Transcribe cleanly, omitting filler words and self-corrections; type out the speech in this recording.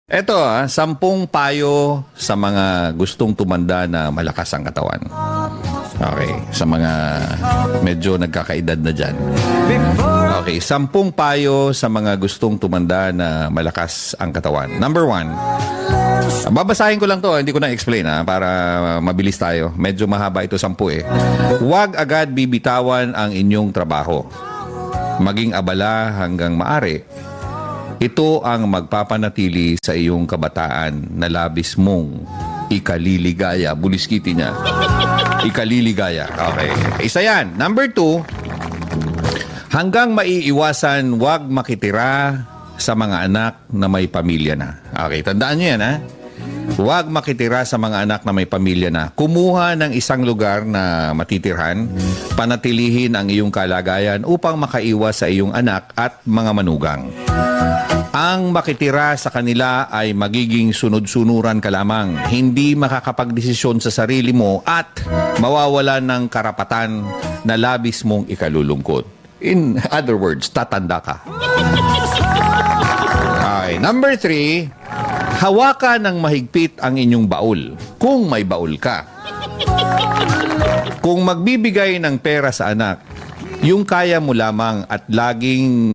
Eto 10 payo sa mga gustong tumanda na malakas ang katawan. Okay, sa mga medyo nagkakaedad na dyan. Okay, 10 payo sa mga gustong tumanda na malakas ang katawan. Number 1, babasahin ko lang to, hindi ko na explain para mabilis tayo. Medyo mahaba ito 10 eh. Huwag agad bibitawan ang inyong trabaho. Maging abala hanggang maaari. Ito ang magpapanatili sa iyong kabataan na labis mong ikaliligaya. Buliskiti niya. Ikaliligaya. Okay. Isa yan. Number 2, hanggang maiiwasan, huwag makitira sa mga anak na may pamilya na. Okay, tandaan niyo yan Huwag makitira sa mga anak na may pamilya na. Kumuha ng isang lugar na matitirhan, panatilihin ang iyong kalagayan upang makaiwas sa iyong anak at mga manugang. Ang makitira sa kanila ay magiging sunod-sunuran ka lamang, hindi makakapagdesisyon sa sarili mo at mawawala ng karapatan na labis mong ikalulungkot. In other words, tatanda ka. Okay. Number 3, hawakan ng mahigpit ang inyong baul, kung may baul ka. Kung magbibigay ng pera sa anak, yung kaya mo lamang at laging